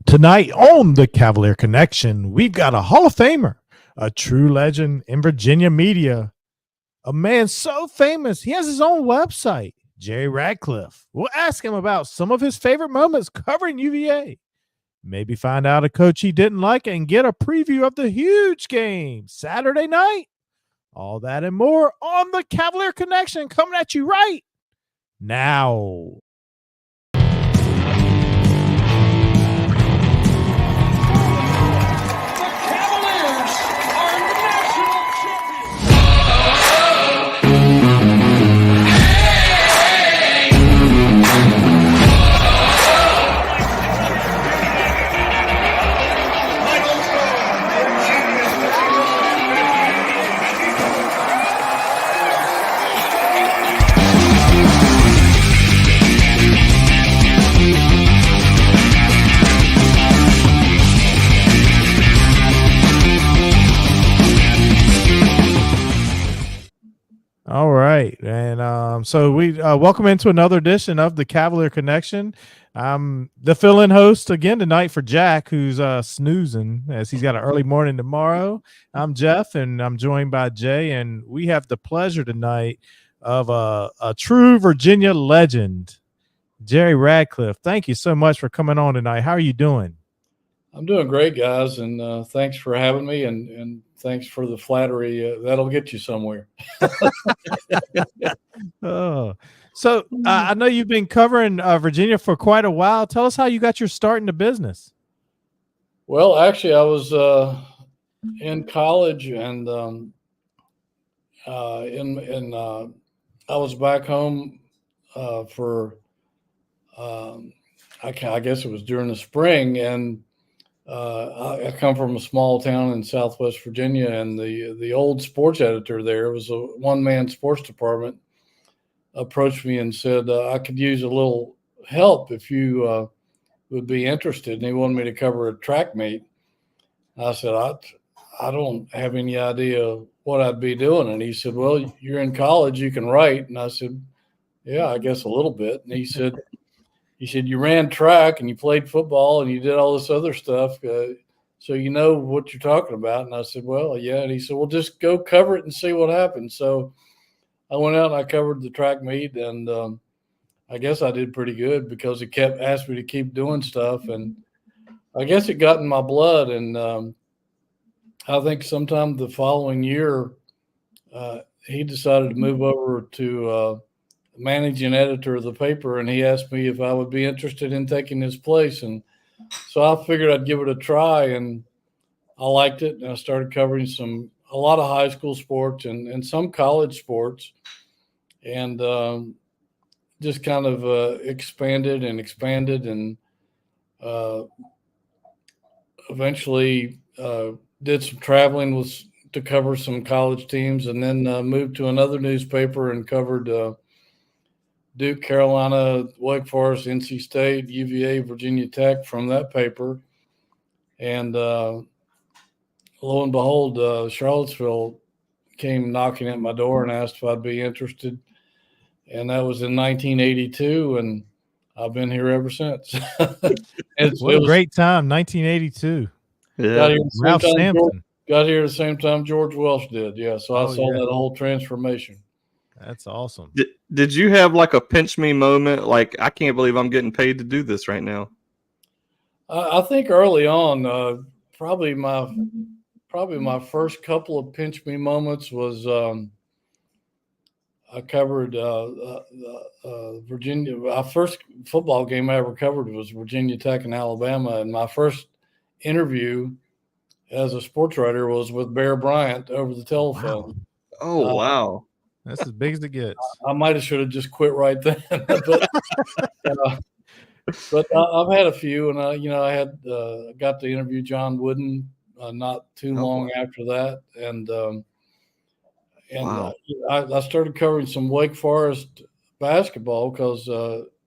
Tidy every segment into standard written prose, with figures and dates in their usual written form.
Tonight on the Cavalier Connection, we've got a Hall of Famer, a true legend in Virginia media, a man so famous he has his own website, Jerry Ratcliffe. We'll ask him about some of his favorite moments covering UVA. Maybe find out a coach he didn't like and get a preview of the huge game Saturday night. All that and more on the Cavalier Connection coming at you right now. All right. And so we welcome into another edition of the Cavalier Connection. I'm the fill-in host again tonight for Jack, who's snoozing as he's got an early morning tomorrow. I'm Jeff, and I'm joined by Jay, and we have the pleasure tonight of a true Virginia legend, Jerry Ratliffe. Thank you so much for coming on tonight. How are you doing? I'm doing great, guys, and thanks for having me, and thanks for the flattery. That'll get you somewhere. Oh, so I know you've been covering Virginia for quite a while. Tell us how you got your start in the business. Well, actually, I was in college, and I was back home for I guess it was during the spring, and I come from a small town in Southwest Virginia, and the old sports editor there, was a one-man sports department, approached me and said I could use a little help if you would be interested. And he wanted me to cover a track meet. I said, I don't have any idea what I'd be doing. And he said, well, you're in college, you can write. And I said, yeah, I guess a little bit. And he said, you ran track and you played football and you did all this other stuff. So you know what you're talking about. And I said, well, yeah. And he said, well, just go cover it and see what happens. So I went out and I covered the track meet, and I guess I did pretty good because he kept asking me to keep doing stuff. And I guess it got in my blood. And I think sometime the following year, he decided to move over to managing editor of the paper, and he asked me if I would be interested in taking his place. And so I figured I'd give it a try, and I liked it. And I started covering a lot of high school sports and some college sports, and just kind of expanded and eventually did some traveling to cover some college teams, and then moved to another newspaper and covered Duke, Carolina, Wake Forest, NC State, UVA, Virginia Tech from that paper. And lo and behold, Charlottesville came knocking at my door and asked if I'd be interested. And that was in 1982, and I've been here ever since. What a great time, 1982. Yeah. Ralph Sampson. Got here at the same time George Welsh did. Yeah, so I saw that whole transformation. That's awesome. Did you have like a pinch me moment? Like, I can't believe I'm getting paid to do this right now. I think early on, probably my first couple of pinch me moments was I covered Virginia. My first football game I ever covered was Virginia Tech and Alabama, and my first interview as a sports writer was with Bear Bryant over the telephone. Wow. Oh, wow. That's as big as it gets. I should have just quit right then. But I've had a few, and I had got to interview John Wooden not too long after that, and wow. I started covering some Wake Forest basketball because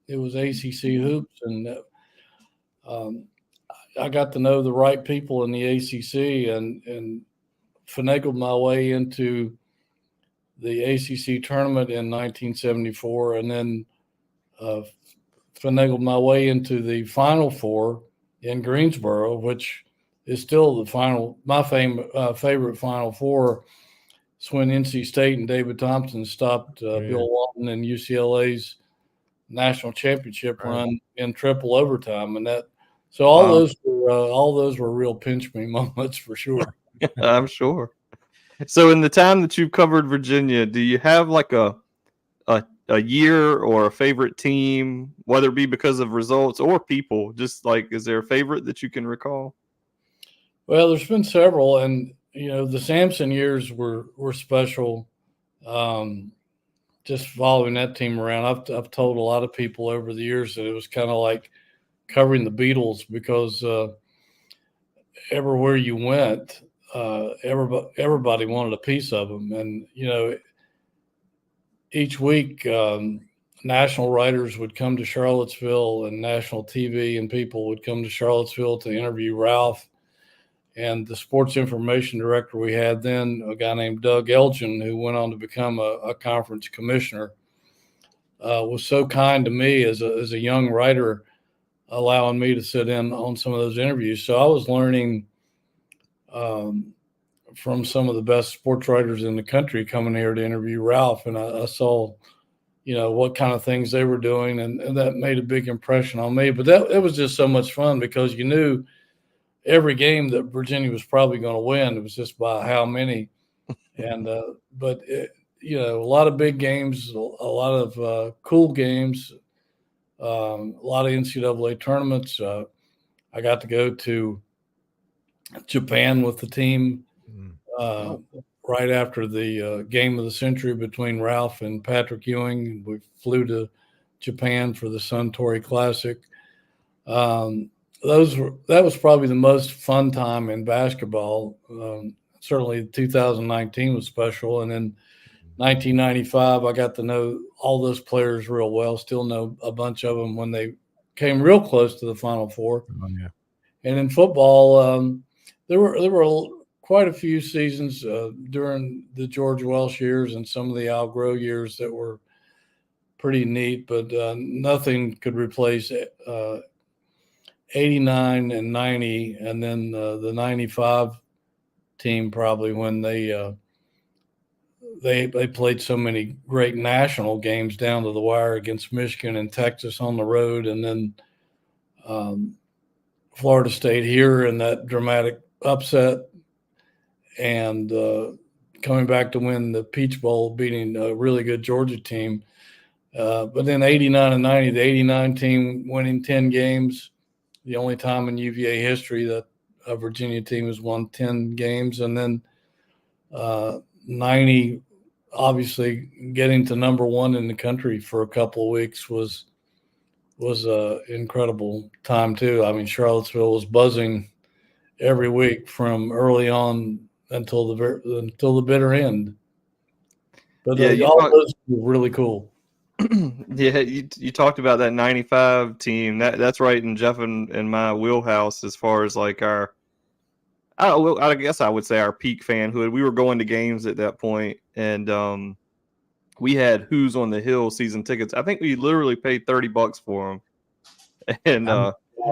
it was ACC hoops, and I got to know the right people in the ACC, and finagled my way into the ACC tournament in 1974, and then finagled my way into the Final Four in Greensboro, which is still my favorite Final Four. It's when NC State and David Thompson stopped Bill Walton and UCLA's national championship run in triple overtime, and so all those were real pinch me moments for sure. I'm sure. So in the time that you've covered Virginia, do you have like a year or a favorite team, whether it be because of results or people? Just like, is there a favorite that you can recall? Well, there's been several, and the Sampson years were special. Just following that team around, I've told a lot of people over the years that it was kind of like covering the Beatles, because everywhere you went, everybody wanted a piece of them, and each week national writers would come to Charlottesville, and national TV and people would come to Charlottesville to interview Ralph. And the sports information director we had then, a guy named Doug Elgin, who went on to become a conference commissioner, was so kind to me as a young writer, allowing me to sit in on some of those interviews. So I was learning from some of the best sports writers in the country coming here to interview Ralph. And I saw, what kind of things they were doing. And that made a big impression on me. But it was just so much fun, because you knew every game that Virginia was probably going to win. It was just by how many. And but a lot of big games, a lot of cool games, a lot of NCAA tournaments. I got to go to Japan with the team right after the game of the century between Ralph and Patrick Ewing. We flew to Japan for the Suntory Classic. That was probably the most fun time in basketball. Certainly 2019 was special. And then 1995, I got to know all those players real well, still know a bunch of them when they came real close to the Final Four. Oh, yeah. And in football, there were quite a few seasons during the George Welsh years and some of the Al Groh years that were pretty neat, but nothing could replace 89 and 90, and then the 95 team, probably, when they played so many great national games down to the wire against Michigan and Texas on the road, and then Florida State here in that dramatic upset, and coming back to win the Peach Bowl, beating a really good Georgia team. But then 89 and 90, the 89 team winning 10 games, the only time in UVA history that a Virginia team has won 10 games. And then 90, obviously getting to number one in the country for a couple of weeks was an incredible time too. I mean, Charlottesville was buzzing every week from early on until the bitter end. But all those were really cool. Yeah, you talked about that 95 team. That's right in Jeff and my wheelhouse as far as like I guess I would say our peak fanhood. We were going to games at that point, and we had Who's on the Hill season tickets. I think we literally paid $30 for them, and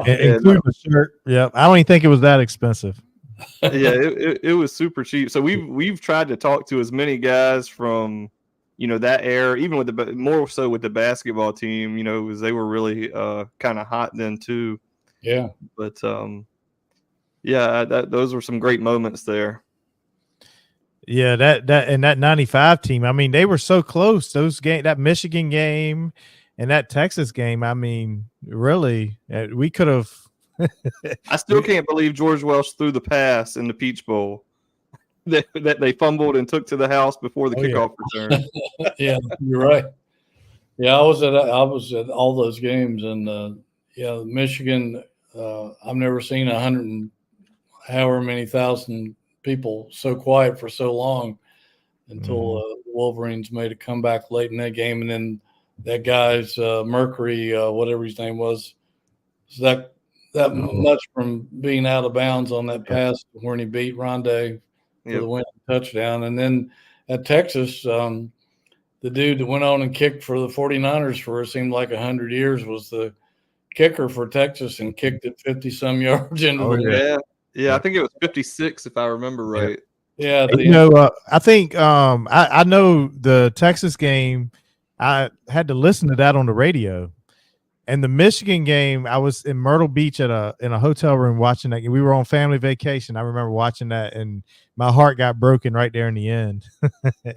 including the shirt. Yeah, I don't even think it was that expensive. Yeah, it was super cheap. So we've tried to talk to as many guys from that era, even with more so with the basketball team, because they were really kind of hot then too. Yeah. But those were some great moments there. Yeah, that 95 team. I mean, they were so close. That Michigan game and that Texas game. I mean, really, we could have. I still can't believe George Welsh threw the pass in the Peach Bowl that they fumbled and took to the house before the kickoff return. Yeah, you're right. Yeah, I was at all those games, and Michigan. I've never seen 100 and however many thousand people so quiet for so long until the Wolverines made a comeback late in that game, and then that guy's Mercury, whatever his name was, that much from being out of bounds on that pass when he beat Rondé for the winning touchdown. And then at Texas, the dude that went on and kicked for the 49ers for it seemed like 100 years was the kicker for Texas and kicked it 50-some yards into the yeah. Yeah, I think it was 56 if I remember right. Yeah, I think I know the Texas game. I had to listen to that on the radio, and the Michigan game. I was in Myrtle Beach in a hotel room watching that. We were on family vacation. I remember watching that, and my heart got broken right there in the end.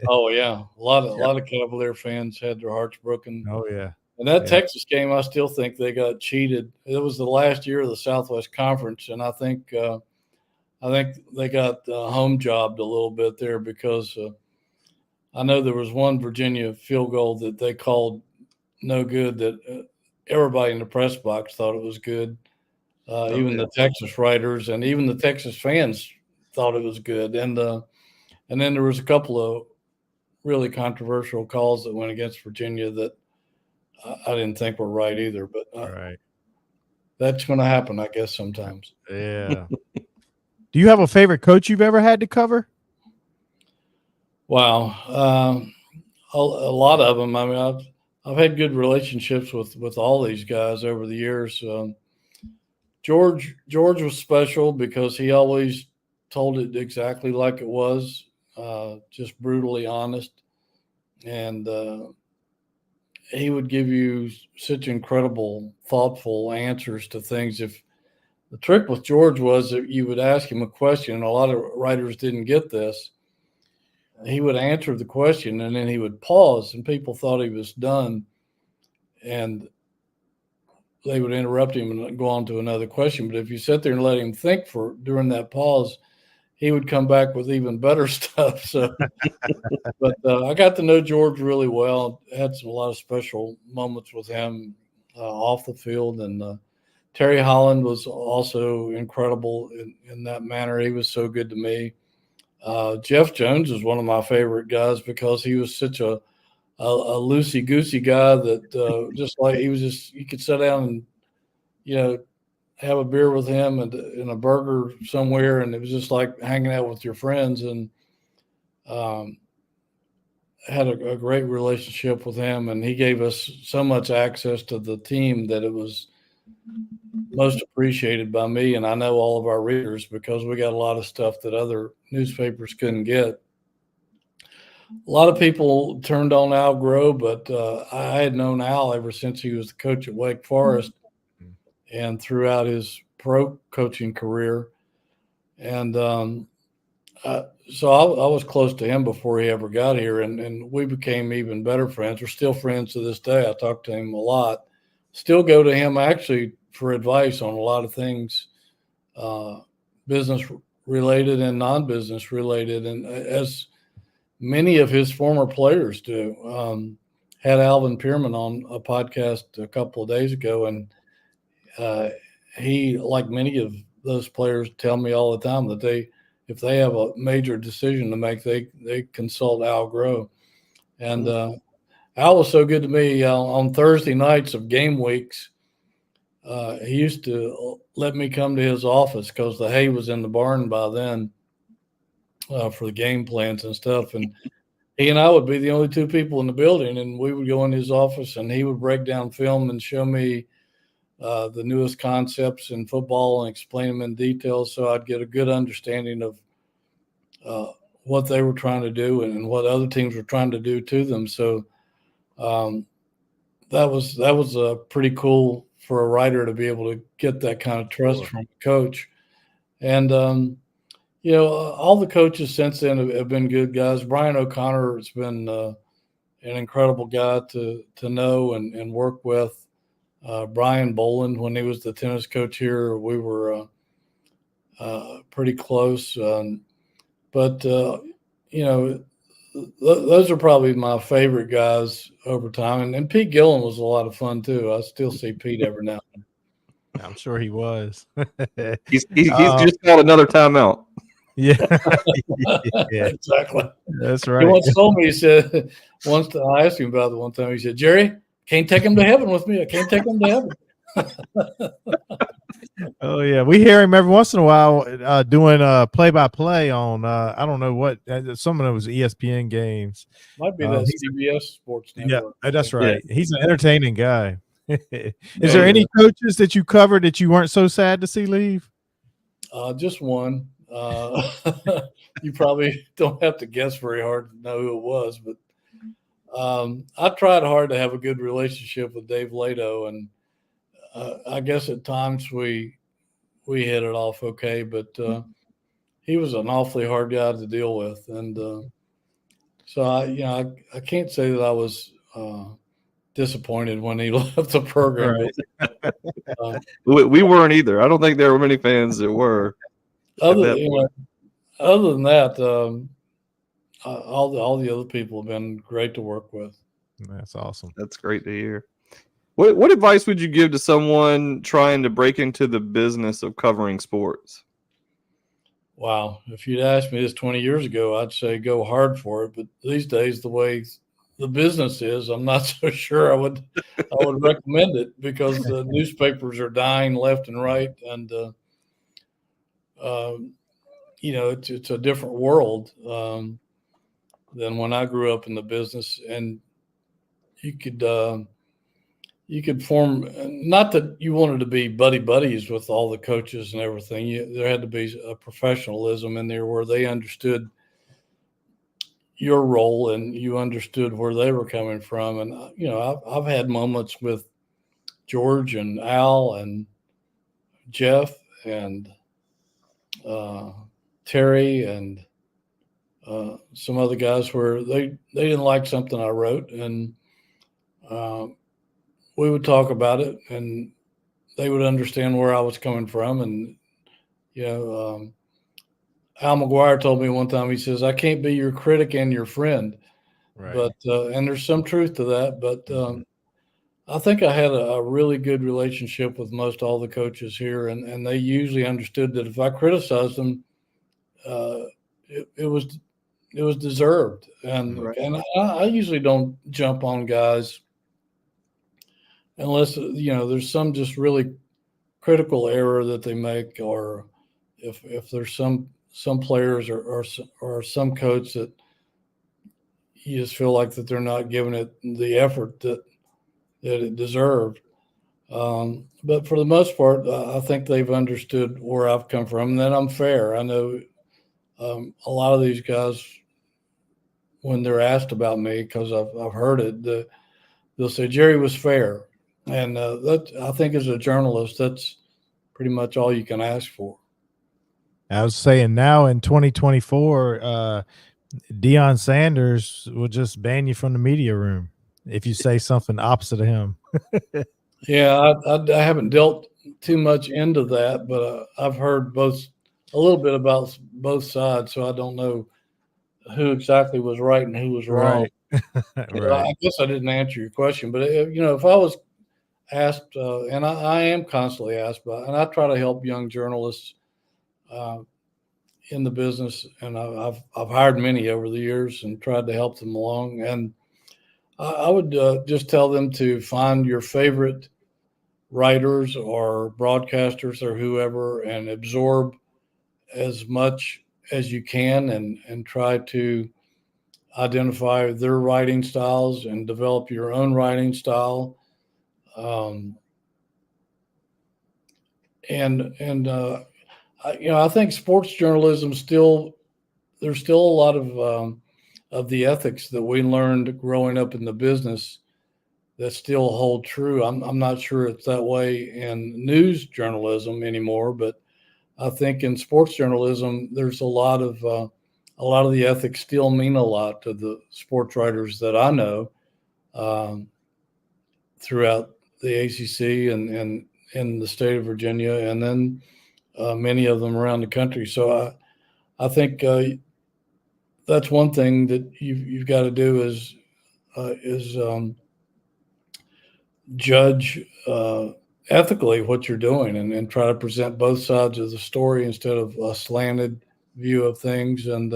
Oh yeah, a lot of Cavalier fans had their hearts broken. Oh yeah. And that Texas game, I still think they got cheated. It was the last year of the Southwest Conference, and I think they got home jobbed a little bit there because I know there was one Virginia field goal that they called no good that everybody in the press box thought it was good. Even the Texas writers and even the Texas fans thought it was good. And then there was a couple of really controversial calls that went against Virginia that I didn't think were right either. But that's going to happen, I guess, sometimes. Yeah. Do you have a favorite coach you've ever had to cover? Wow. A lot of them. I mean, I've had good relationships with all these guys over the years. George was special because he always told it exactly like it was, just brutally honest. And he would give you such incredible, thoughtful answers to things. If the trick with George was that you would ask him a question, and a lot of writers didn't get this. He would answer the question, and then he would pause, and people thought he was done, and they would interrupt him and go on to another question. But if you sit there and let him think during that pause, he would come back with even better stuff. So, but I got to know George really well. Had a lot of special moments with him off the field, and Terry Holland was also incredible in that manner. He was so good to me. Jeff Jones is one of my favorite guys because he was such a loosey-goosey guy that you could sit down and, have a beer with him and a burger somewhere, and it was just like hanging out with your friends, and had a great relationship with him, and he gave us so much access to the team that it was most appreciated by me, and I know all of our readers because we got a lot of stuff that other newspapers couldn't get. A lot of people turned on Al Groh, but I had known Al ever since he was the coach at Wake Forest and throughout his pro coaching career. And so I was close to him before he ever got here, and we became even better friends. We're still friends to this day. I talk to him a lot. Still go to him actually for advice on a lot of things, business related and non-business related. And as many of his former players do, had Alvin Pierman on a podcast a couple of days ago, and he, like many of those players, tell me all the time that if they have a major decision to make, they consult Al Groh. And Al was so good to me on Thursday nights of game weeks. He used to let me come to his office because the hay was in the barn by then for the game plans and stuff. And he and I would be the only two people in the building, and we would go in his office, and he would break down film and show me the newest concepts in football and explain them in detail, so I'd get a good understanding of what they were trying to do and what other teams were trying to do to them. So that was pretty cool for a writer to be able to get that kind of trust from a coach. And all the coaches since then have been good guys. Brian O'Connor has been an incredible guy to know and work with. Brian Boland, when he was the tennis coach here, we were pretty close. But those are probably my favorite guys over time. And Pete Gillen was a lot of fun too. I still see Pete every now and then. I'm sure he was. He's just called another timeout. Yeah. Yeah, exactly. That's right. He once told me, he said, I asked him about it one time. He said, "Jerry, can't take him to heaven with me. I can't take him to heaven." Oh yeah, we hear him every once in a while doing play-by-play on I don't know what some of those ESPN games. Might be that CBS Sports Network. Yeah, that's right. Yeah. He's an entertaining guy. Is there any coaches that you covered that you weren't so sad to see leave? Just one. You probably don't have to guess very hard to know who it was, but I tried hard to have a good relationship with Dave Lato, and I guess at times we hit it off okay, but he was an awfully hard guy to deal with, and so I can't say that I was disappointed when he left the program. Right. But, We weren't either. I don't think there were many fans that were. other than that, all the other people have been great to work with. That's awesome. That's great to hear. What advice would you give to someone trying to break into the business of covering sports? Wow. If you'd asked me this 20 years ago, I'd say go hard for it. But these days, the way the business is, I'm not so sure I would recommend it, because the newspapers are dying left and right. And, it's a different world than when I grew up in the business. And you could form, not that you wanted to be buddies with all the coaches and everything. There had to be a professionalism in there where they understood your role and you understood where they were coming from. And, I've had moments with George and Al and Jeff and Terry and some other guys where they didn't like something I wrote, and we would talk about it, and they would understand where I was coming from. And, Al McGuire told me one time, he says, I can't be your critic and your friend. Right. But, and there's some truth to that, but I think I had a really good relationship with most all the coaches here. And they usually understood that if I criticized them, it was deserved. And, Right. and I usually don't jump on guys unless, there's some just really critical error that they make, or if there's some players or some coach that you just feel like that they're not giving it the effort that it deserved. But for the most part, I think they've understood where I've come from, and that I'm fair. I know a lot of these guys, when they're asked about me, because I've heard it, they'll say Jerry was fair. And that, I think, as a journalist, that's pretty much all you can ask for. I was saying, now in 2024, Deion Sanders will just ban you from the media room if you say something opposite of him. Yeah, I haven't dealt too much into that, but I've heard a little bit about both sides, so I don't know who exactly was right and who was wrong. Right. I guess I didn't answer your question, but if I was asked, and I am constantly asked and I try to help young journalists in the business, and I've hired many over the years and tried to help them along. And I would just tell them to find your favorite writers or broadcasters or whoever and absorb as much as you can, and try to identify their writing styles and develop your own writing style. I think sports journalism there's still a lot of the ethics that we learned growing up in the business that still hold true. I'm not sure it's that way in news journalism anymore, but I think in sports journalism, there's a lot of the ethics still mean a lot to the sports writers that I know throughout the ACC and in the state of Virginia, and then many of them around the country. So I think that's one thing that you've got to do is judge ethically what you're doing, and try to present both sides of the story instead of a slanted view of things. And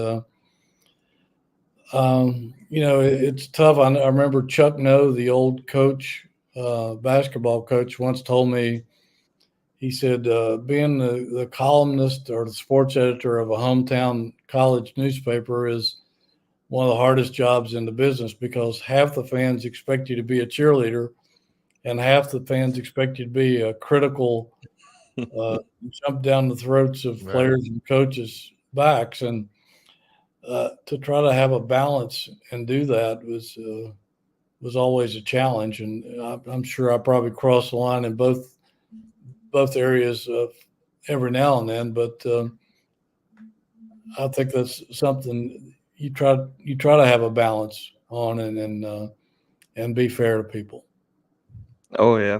it's tough. I remember Chuck Noe, the old coach, basketball coach, once told me, he said, being the columnist or the sports editor of a hometown college newspaper is one of the hardest jobs in the business, because half the fans expect you to be a cheerleader and half the fans expect you to be a critical, jump down the throats of players and coaches' backs, and to try to have a balance and do that was always a challenge. And I'm sure I probably crossed the line in both areas every now and then, but I think that's something you try to have a balance on, and be fair to people. Oh yeah,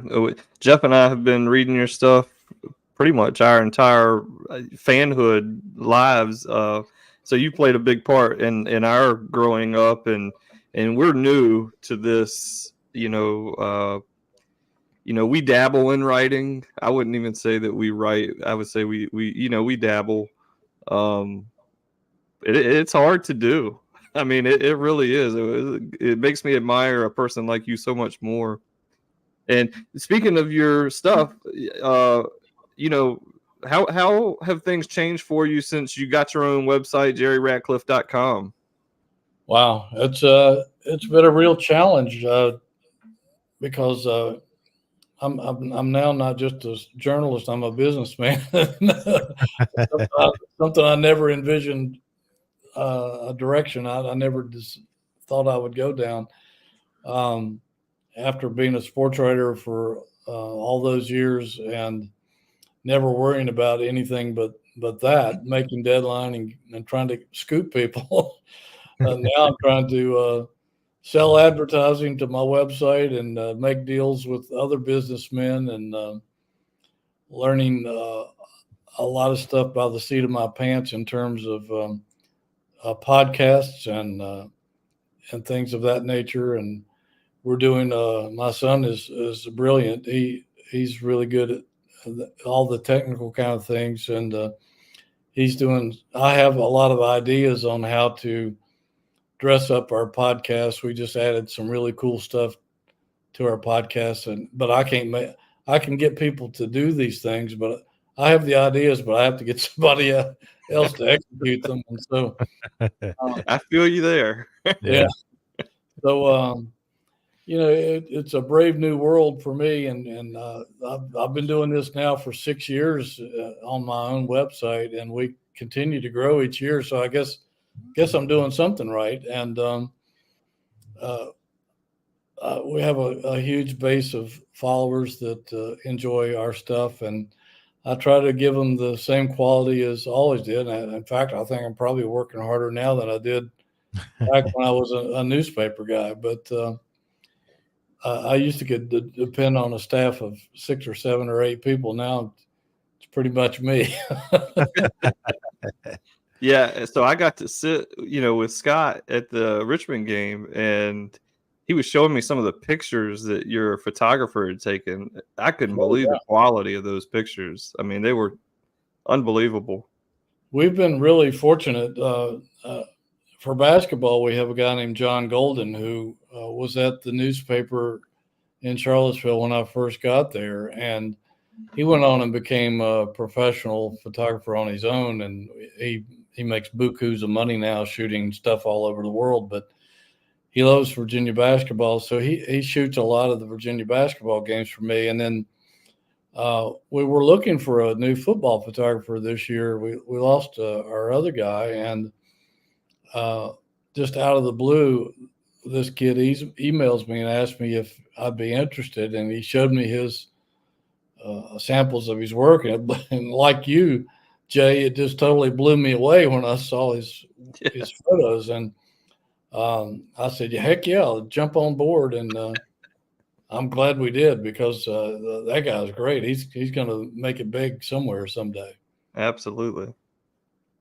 Jeff and I have been reading your stuff pretty much our entire fanhood lives. So you played a big part in our growing up, and we're new to this. We dabble in writing. I wouldn't even say that we write. I would say we dabble. It's hard to do. I mean, it really is. It makes me admire a person like you so much more. And speaking of your stuff, how have things changed for you since you got your own website, jerryratcliffe.com? Wow, it's been a real challenge because I'm now not just a journalist; I'm a businessman. Something I never envisioned, a direction I never just thought I would go down. After being a sports writer for all those years and never worrying about anything but that, making deadline and trying to scoop people. Now I'm trying to sell advertising to my website and make deals with other businessmen, and learning a lot of stuff by the seat of my pants in terms of podcasts and things of that nature. And we're doing. My son is brilliant. He's really good at all the technical kind of things, and he's doing. I have a lot of ideas on how to dress up our podcast. We just added some really cool stuff to our podcast, but I can get people to do these things, but I have the ideas, but I have to get somebody else to execute them. And so I feel you there. Yeah. So it's a brave new world for me, and I've been doing this now for 6 years on my own website, and we continue to grow each year. So I guess I'm doing something right, and we have a huge base of followers that enjoy our stuff, and I try to give them the same quality as I always did. And in fact, I think I'm probably working harder now than I did back when I was a newspaper guy. But I used to depend on a staff of 6 or 7 or 8 people. Now it's pretty much me. Yeah, so I got to sit, with Scott at the Richmond game, and he was showing me some of the pictures that your photographer had taken. I couldn't believe the quality of those pictures. I mean, they were unbelievable. We've been really fortunate. For basketball, we have a guy named John Golden who was at the newspaper in Charlottesville when I first got there, and he went on and became a professional photographer on his own, and he makes bukus of money now shooting stuff all over the world. But he loves Virginia basketball, so he shoots a lot of the Virginia basketball games for me. And then we were looking for a new football photographer this year. We lost our other guy, and just out of the blue, this kid emails me and asked me if I'd be interested, and he showed me his samples of his work, and like you, Jay, it just totally blew me away when I saw his photos, and I said, heck yeah, I'll jump on board, and I'm glad we did, because that guy's great. He's going to make it big somewhere someday. Absolutely.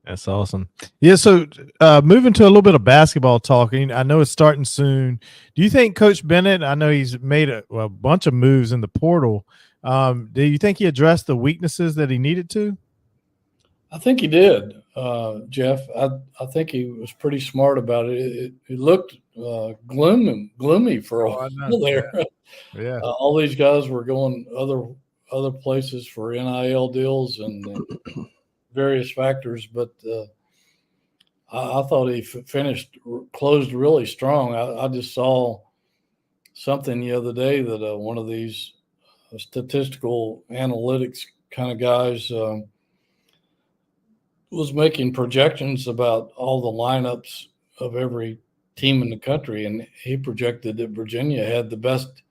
That's awesome. Yeah, so moving to a little bit of basketball talking, I know it's starting soon. Do you think Coach Bennett, I know he's made a bunch of moves in the portal, do you think he addressed the weaknesses that he needed to? I think he did, Jeff. I think he was pretty smart about it. It looked gloomy for a while there. Yeah. All these guys were going other places for NIL deals and various factors, but I thought he closed really strong. I just saw something the other day that one of these statistical analytics kind of guys was making projections about all the lineups of every team in the country, and he projected that Virginia had the best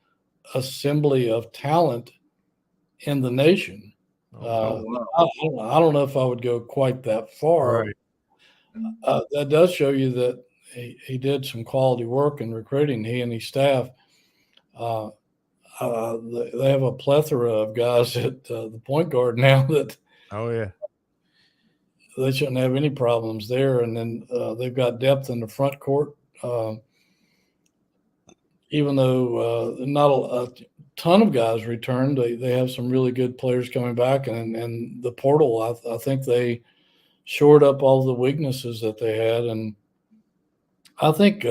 assembly of talent in the nation. wow. I don't know if I would go quite that far. Right. That does show you that he did some quality work in recruiting, he and his staff. They have a plethora of guys at the point guard now that Oh yeah. they shouldn't have any problems there. And then they've got depth in the front court. Even though not a ton of guys returned, they have some really good players coming back. And the portal, I think they shored up all the weaknesses that they had. And I think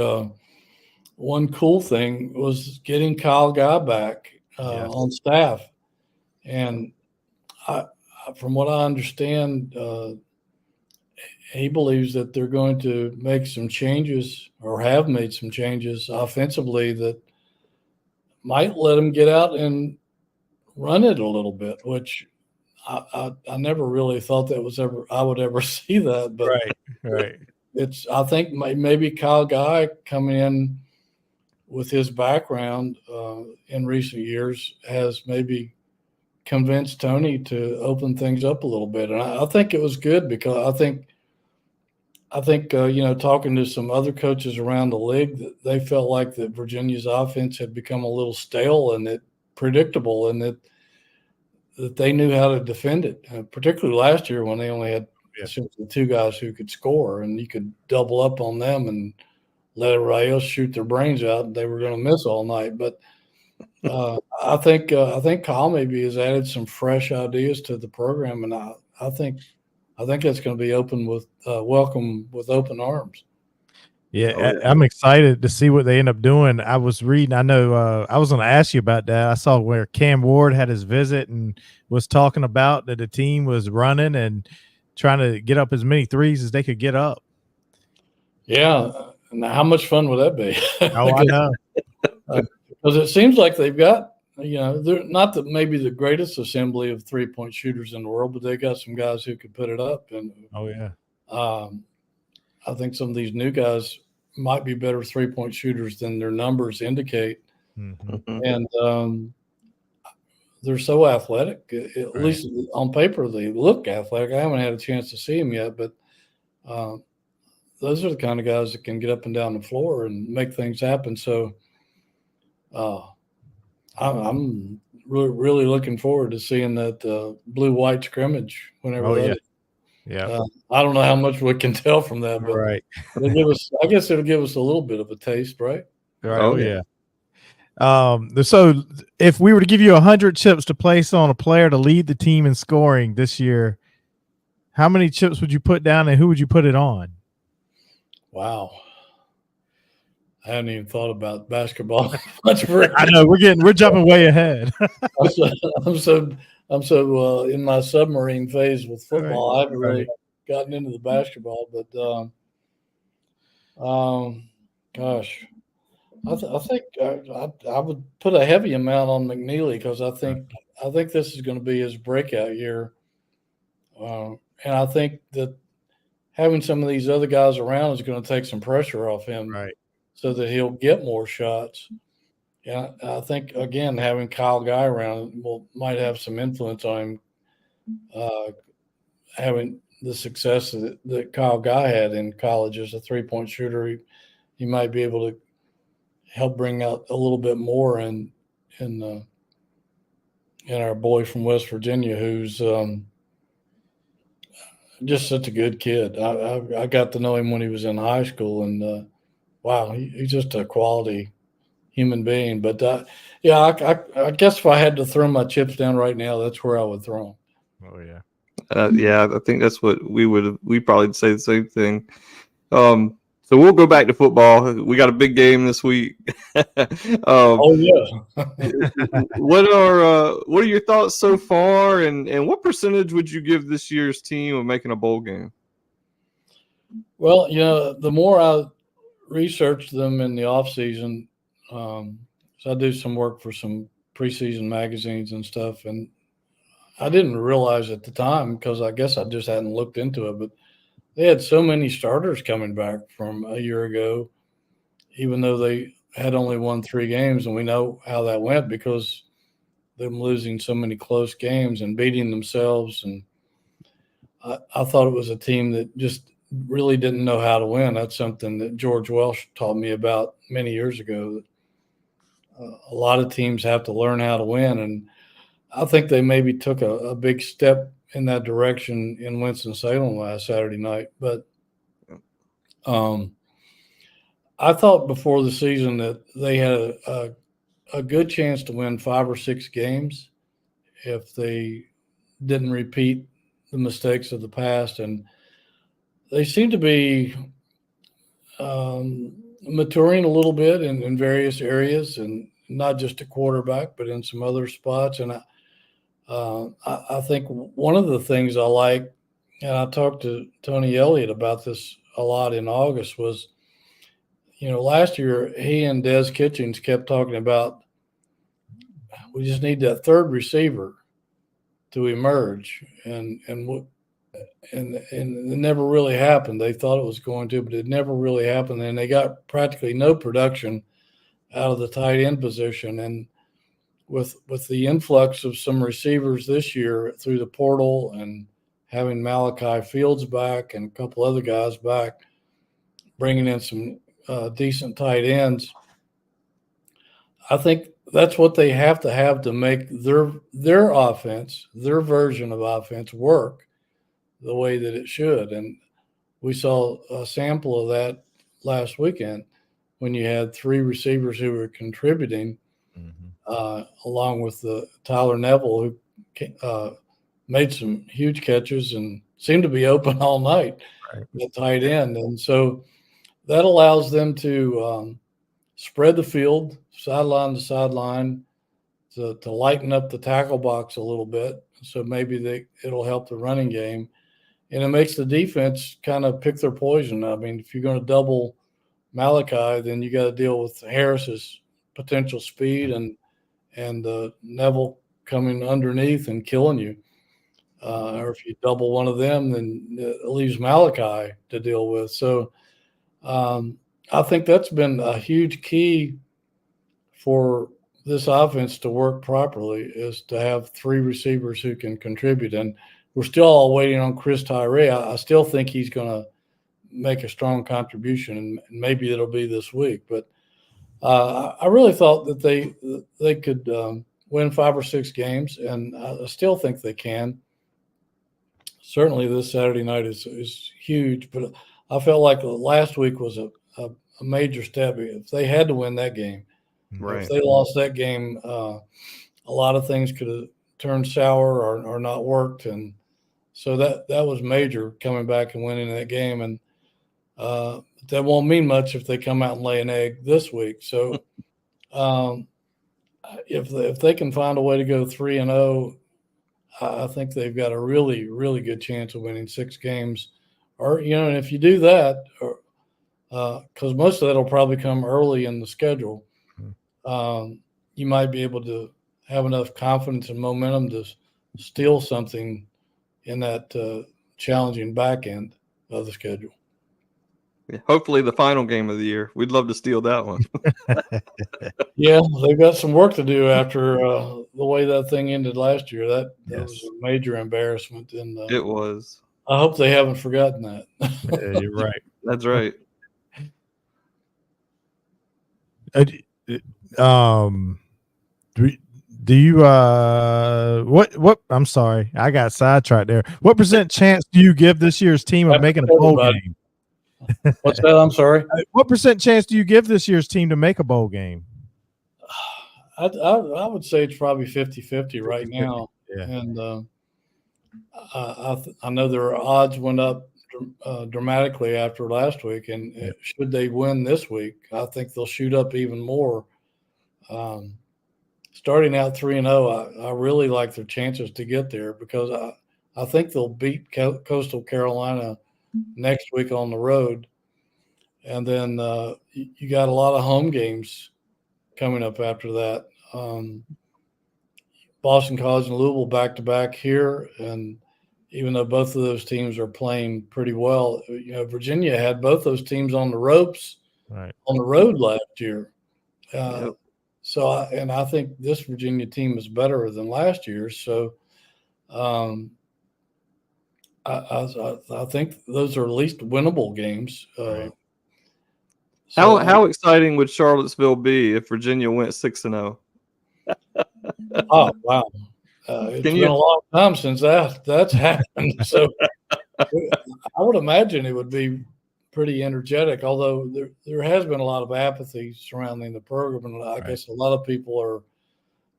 one cool thing was getting Kyle Guy back on staff. And from what I understand, he believes that they're going to make some changes or have made some changes offensively that might let him get out and run it a little bit, which I never really thought I would ever see that. But right. I think maybe Kyle Guy coming in with his background in recent years has maybe convinced Tony to open things up a little bit. And I think it was good because I think talking to some other coaches around the league, they felt like that Virginia's offense had become a little stale and predictable, and that they knew how to defend it, particularly last year when they only had essentially two guys who could score, and you could double up on them and let everybody else shoot their brains out, and they were going to miss all night. But I think Kyle maybe has added some fresh ideas to the program, and I think that's going to be welcome with open arms. Yeah, I'm excited to see what they end up doing. I was reading, I know I was going to ask you about that. I saw where Cam Ward had his visit and was talking about that the team was running and trying to get up as many threes as they could get up. Yeah. Now, how much fun would that be? Oh, I know. Because it seems like they've got, they're not maybe the greatest assembly of 3-point shooters in the world, but they got some guys who could put it up. And oh yeah, I think some of these new guys might be better 3-point shooters than their numbers indicate. Mm-hmm. And they're so athletic. At least on paper, they look athletic. I haven't had a chance to see them yet, but those are the kind of guys that can get up and down the floor and make things happen. So I'm really looking forward to seeing that blue-white scrimmage whenever that is. Yeah. I don't know how much we can tell from that, but I guess it'll give us a little bit of a taste, right? Right. Oh yeah. So if we were to give you 100 chips to place on a player to lead the team in scoring this year, how many chips would you put down and who would you put it on? Wow. I hadn't even thought about basketball much. I know we're jumping way ahead. I'm so in my submarine phase with football. I haven't really gotten into the basketball, but gosh, I think I would put a heavy amount on McNeely because I think this is going to be his breakout year, and I think that having some of these other guys around is going to take some pressure off him, so that he'll get more shots. Yeah, I think again having Kyle Guy around might have some influence on him, having the success that Kyle Guy had in college as a 3-point shooter. He might be able to help bring out a little bit more in our boy from West Virginia, who's just such a good kid. I got to know him when he was in high school, and wow, he's just a quality human being. But I guess if I had to throw my chips down right now, that's where I would throw them. Oh yeah. I think that's what we probably say the same thing. So we'll go back to football. We got a big game this week. Oh yeah. What are your thoughts so far, and what percentage would you give this year's team of making a bowl game? Well, the more I researched them in the off season, So I do some work for some preseason magazines and stuff, and I didn't realize at the time because I guess I just hadn't looked into it, but they had so many starters coming back from a year ago, even though they had only won 3 games, and we know how that went because them losing so many close games and beating themselves. And I thought it was a team that just really didn't know how to win. That's something that George Welsh taught me about many years ago. A lot of teams have to learn how to win, and I think they maybe took a big step in that direction in Winston-Salem last Saturday night. But I thought before the season that they had a good chance to win 5 or 6 games if they didn't repeat the mistakes of the past. And they seem to be maturing a little bit in various areas, and not just a quarterback, but in some other spots. And I think one of the things I like, and I talked to Tony Elliott about this a lot in August, was, last year he and Des Kitchens kept talking about we just need that third receiver to emerge, and it never really happened. They thought it was going to, but it never really happened. And they got practically no production out of the tight end position. And with the influx of some receivers this year through the portal and having Malachi Fields back and a couple other guys back, bringing in some decent tight ends, I think that's what they have to make their offense, their version of offense, work the way that it should. And we saw a sample of that last weekend when you had 3 receivers who were contributing, along with Tyler Neville, who made some huge catches and seemed to be open all night at tight end. And so that allows them to spread the field, sideline to sideline, to lighten up the tackle box a little bit. So maybe it'll help the running game. And it makes the defense kind of pick their poison. I mean, if you're going to double Malachi, then you got to deal with Harris's potential speed and Neville coming underneath and killing you. Or if you double one of them, then it leaves Malachi to deal with. So I think that's been a huge key for this offense to work properly, is to have 3 receivers who can contribute. And we're still all waiting on Chris Tyree. I still think he's going to make a strong contribution, and maybe it'll be this week. But I really thought that they could win 5 or 6 games, and I still think they can. Certainly this Saturday night is huge, but I felt like last week was a major step. If they had to win that game, if they lost that game, a lot of things could have turned sour or not worked. And so that was major, coming back and winning that game. And that won't mean much if they come out and lay an egg this week. So if they can find a way to go 3-0, I think they've got a really, really good chance of winning 6 games. Or, and if you do that, because most of that will probably come early in the schedule, you might be able to have enough confidence and momentum to steal something in that challenging back end of the schedule. Yeah, hopefully the final game of the year. We'd love to steal that one. Yeah, they've got some work to do after the way that thing ended last year. That was a major embarrassment. And it was. I hope they haven't forgotten that. Yeah, you're right. That's right. Do you what I'm sorry, I got sidetracked there. What % chance do you give this year's team of making a bowl game? What's that? I'm sorry. What % chance do you give this year's team to make a bowl game? I would say it's probably 50-50 right now. Yeah. And I know their odds went up dramatically after last week, and should they win this week, I think they'll shoot up even more. Starting out 3-0, I really like their chances to get there, because I think they'll beat Coastal Carolina next week on the road. And then you got a lot of home games coming up after that. Boston College and Louisville back to back here, and even though both of those teams are playing pretty well, Virginia had both those teams on the ropes on the road last year. So I think this Virginia team is better than last year's. So I think those are at least winnable games. How exciting would Charlottesville be if Virginia went 6-0? Oh wow! It's been a long time since that's happened. So I would imagine it would be pretty energetic. Although there has been a lot of apathy surrounding the program, and I guess a lot of people are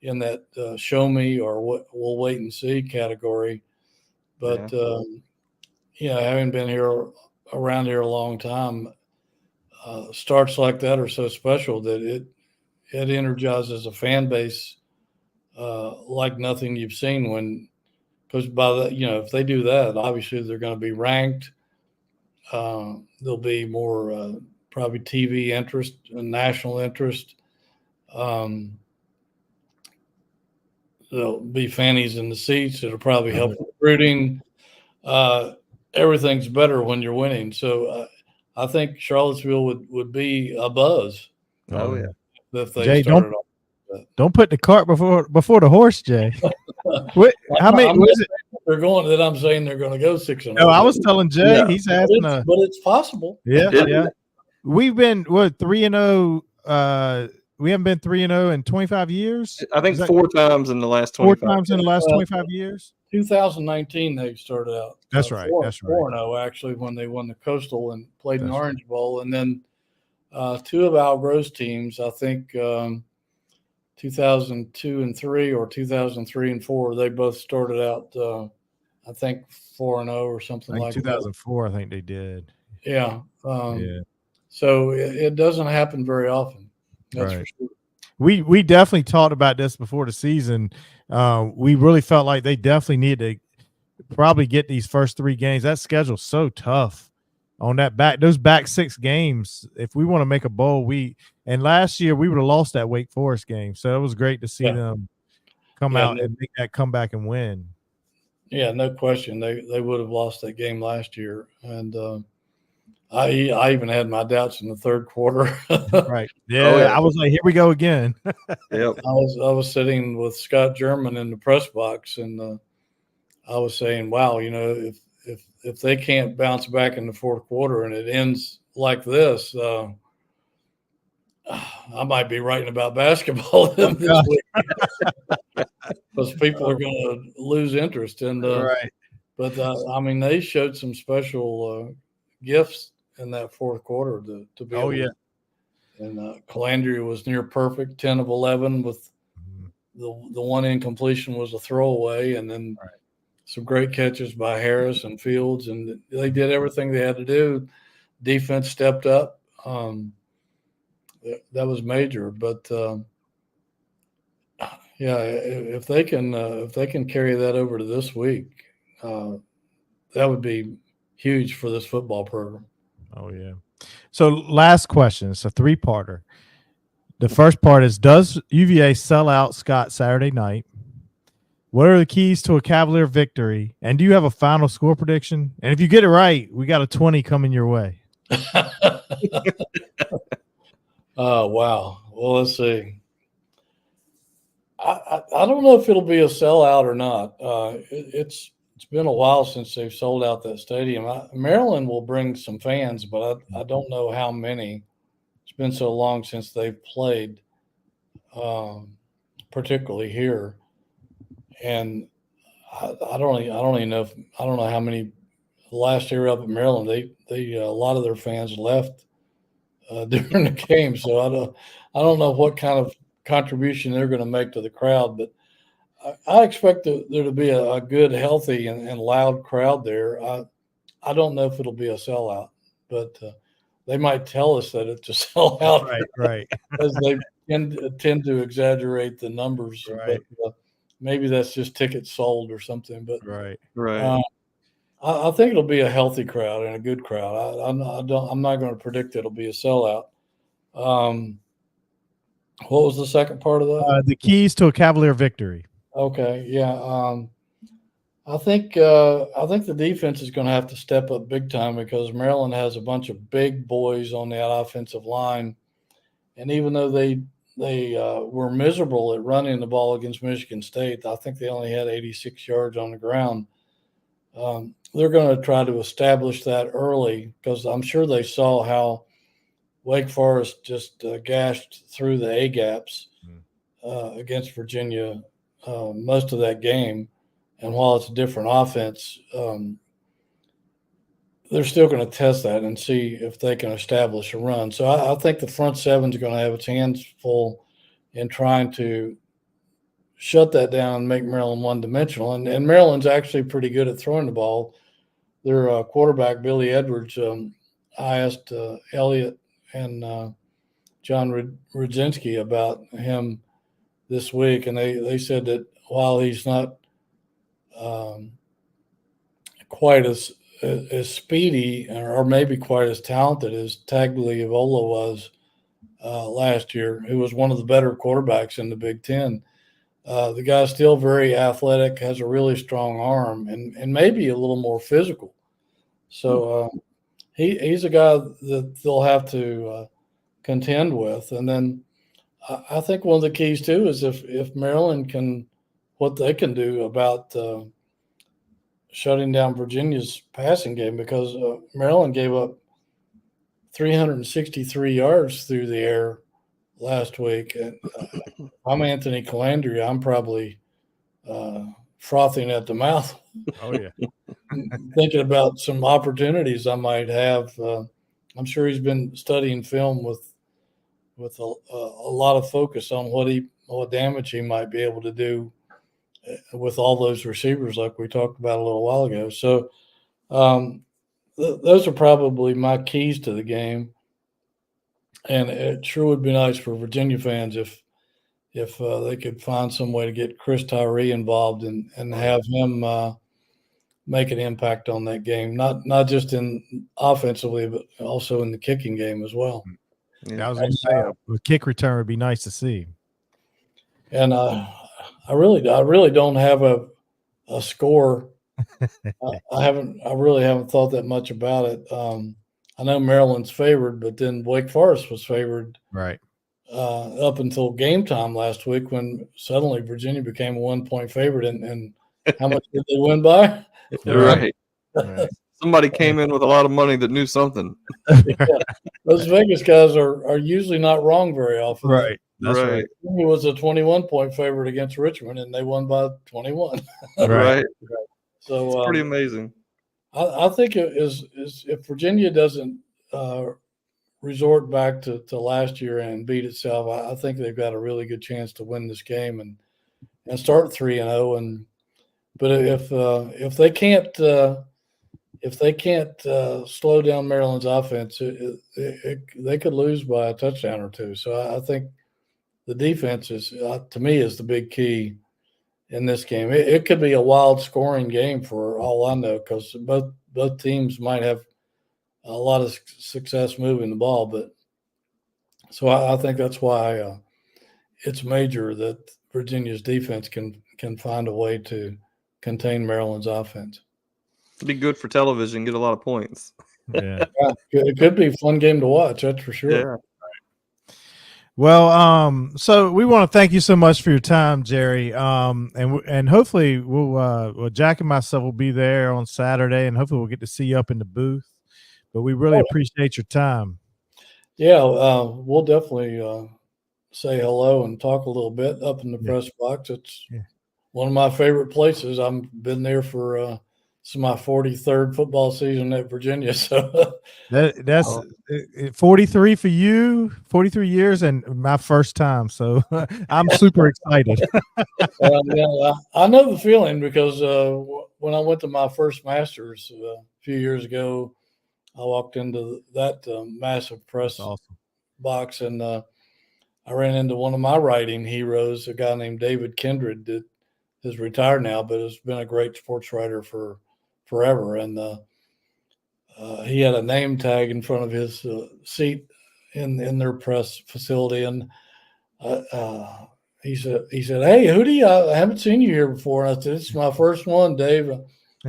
in that show me or we'll wait and see category. But having been around here a long time, starts like that are so special that it energizes a fan base like nothing you've seen. Because by that, if they do that, obviously they're going to be ranked. There'll be more probably TV interest and national interest. There'll be fannies in the seats. It'll probably help recruiting. Everything's better when you're winning. So I think Charlottesville would be a buzz. Oh yeah. If they Jay, started off. Don't put the cart before the horse, Jay. How many? What is it? They're going. That I'm saying they're going to go 6-0. No, I was telling Jay. He's asking. But it's possible. Yeah. We've been 3-0. We haven't been 3-0 in 25 years. I think 4 times in the last 25. 4 times in the last 25 years. 2019 they started out. That's right. 4-0 actually when they won the Coastal and played in the Orange Bowl, and then 2 of Al Groh's teams. I think 2002 and 3 or 2003 and 4. They both started out. I think 4-0 or something like 2004, that. I think they did. Yeah. So it doesn't happen very often. That's for sure. We definitely talked about this before the season. We really felt like they definitely need to probably get these first 3 games. That schedule's so tough on those back 6 games. If we want to make a bowl, and last year we would have lost that Wake Forest game. So it was great to see them come out and make that comeback and win. Yeah, no question. They would have lost that game last year. And I even had my doubts in the third quarter. Right. Yeah, I was like, here we go again. Yep. I was sitting with Scott German in the press box, and I was saying, wow, if they can't bounce back in the fourth quarter and it ends like this, I might be writing about basketball this week because people are going to lose interest. And but they showed some special gifts in that fourth quarter to be able to. And Calandria was near perfect, 10 of 11 with the one incompletion was a throwaway, and then some great catches by Harris and Fields, and they did everything they had to do. Defense stepped up. That was major, but if they can carry that over to this week, that would be huge for this football program. Oh yeah. So last question. It's a 3-parter. The first part is, does UVA sell out Scott Saturday night? What are the keys to a Cavalier victory? And do you have a final score prediction? And if you get it right, we got a 20 coming your way. Oh, wow. Well, let's see. I don't know if it'll be a sellout or not. It's been a while since they've sold out that stadium. Maryland will bring some fans, but I don't know how many. It's been so long since they've played, particularly here. And I don't even know I don't know how many. Last year up at Maryland, they a lot of their fans left during the game, so I don't know what kind of contribution they're going to make to the crowd, but I expect there to be a good, healthy, and loud crowd there. I don't know if it'll be a sellout, but they might tell us that it's a sellout, right? Because they tend to exaggerate the numbers, right? But, maybe that's just tickets sold or something. But right. I think it'll be a healthy crowd and a good crowd. I'm not going to predict it'll be a sellout. What was the second part of that? The keys to a Cavalier victory. Okay, yeah. I think the defense is going to have to step up big time because Maryland has a bunch of big boys on that offensive line, and even though they were miserable at running the ball against Michigan State, I think they only had 86 yards on the ground. They're going to try to establish that early because I'm sure they saw how Wake Forest just gashed through the A gaps against Virginia most of that game. And while it's a different offense, they're still going to test that and see if they can establish a run. So I think the front seven is going to have its hands full in trying to shut that down and make Maryland one-dimensional. And Maryland's actually pretty good at throwing the ball. Their quarterback, Billy Edwards, I asked Elliott and John Rudzinski about him this week, and they said that while he's not quite as speedy or maybe quite as talented as Tagliavola was last year, who was one of the better quarterbacks in the Big Ten. The guy's still very athletic, has a really strong arm, and maybe a little more physical. So he's a guy that they'll have to contend with. And then I think one of the keys too is if Maryland can, what they can do about shutting down Virginia's passing game, because Maryland gave up 363 yards through the air last week. And, I'm Anthony Calandria. I'm probably frothing at the mouth. Oh, yeah. Thinking about some opportunities I might have. I'm sure he's been studying film with a lot of focus on what damage he might be able to do with all those receivers, like we talked about a little while ago. So those are probably my keys to the game. And it sure would be nice for Virginia fans if they could find some way to get Chris Tyree involved and have him make an impact on that game, not just in offensively, but also in the kicking game as well. Yeah, I was going to say a kick return would be nice to see. And I really don't have a score. I really haven't thought that much about it. I know Maryland's favored, but then Wake Forest was favored right up until game time last week when suddenly Virginia became a 1-point favorite. And how much did they win by? Right. Somebody came in with a lot of money that knew something. Yeah. Those Vegas guys are usually not wrong very often. Right. That's right. It was a 21-point favorite against Richmond, and they won by 21. Right. So it's pretty amazing. I think it is if Virginia doesn't resort back to last year and beat itself, I think they've got a really good chance to win this game and start 3-0. But if they can't slow down Maryland's offense, they could lose by a touchdown or two. So I think the defense is, to me, is the big key in this game. It could be a wild scoring game for all I know, because both teams might have a lot of success moving the ball. But so I think that's why it's major that Virginia's defense can find a way to contain Maryland's offense. It'd be good for television, get a lot of points. Yeah. It could be a fun game to watch, that's for sure. Yeah. Well, so we want to thank you so much for your time, Jerry. And hopefully we'll Jack and myself will be there on Saturday, and hopefully we'll get to see you up in the booth. But we really appreciate your time. Yeah, we'll definitely say hello and talk a little bit up in the press box. It's one of my favorite places. I've been there for it's my 43rd football season at Virginia. So that's 43 for you, 43 years, and my first time. So I'm super excited. Yeah, I know the feeling because when I went to my first Masters a few years ago, I walked into that massive press box, and I ran into one of my writing heroes, a guy named David Kindred that is retired now, but has been a great sports writer for forever. And he had a name tag in front of his seat in their press facility. And he said, "Hey, Hootie, I haven't seen you here before." And I said, "This is my first one, Dave."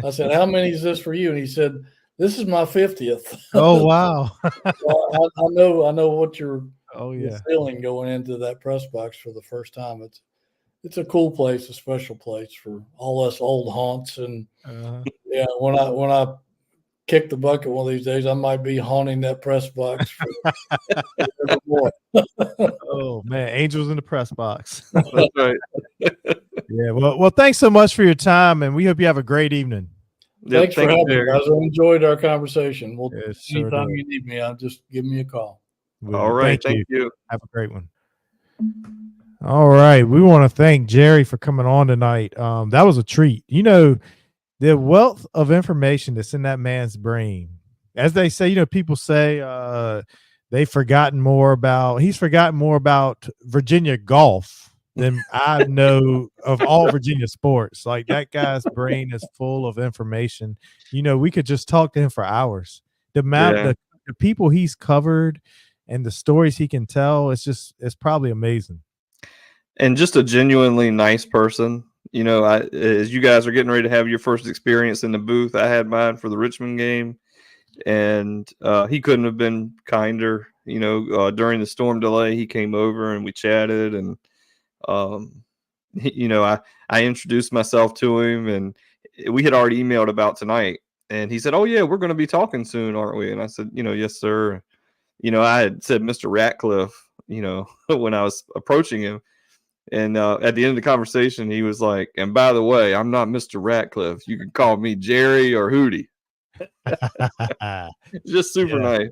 I said, "How many is this for you?" And he said, "This is my 50th." Oh wow. Well, I know what you're Yeah. feeling going into that press box for the first time. It's a cool place, a special place for all us old haunts. And yeah, when I kick the bucket one of these days, I might be haunting that press box for more. Oh man, angels in the press box. That's right. Yeah. Well, thanks so much for your time, and we hope you have a great evening. Yep, Thanks for thank you, having me, Jerry. guys. I enjoyed our conversation. Well, Yes, sure anytime did. you need me, just give me a call. All right, thank you. Have a great one. All right. We want to thank Jerry for coming on tonight. That was a treat. You know, the wealth of information that's in that man's brain. As they say, you know, people say he's forgotten more about Virginia golf than I know of all Virginia sports. Like that guy's brain is full of information. You know, we could just talk to him for hours. The amount Yeah. the people he's covered and the stories he can tell, it's probably amazing. And just a genuinely nice person. You know, as you guys are getting ready to have your first experience in the booth, I had mine for the Richmond game, and he couldn't have been kinder. You know, during the storm delay, he came over and we chatted, and you know, I introduced myself to him, and we had already emailed about tonight, and he said, "Oh yeah, we're going to be talking soon, aren't we?" And I said, "You know, yes, sir." You know, I had said Mr. Ratcliffe, you know, when I was approaching him. And at the end of the conversation, he was like, "And by the way, I'm not Mr. Ratcliffe. You can call me Jerry or Hootie." Just super nice.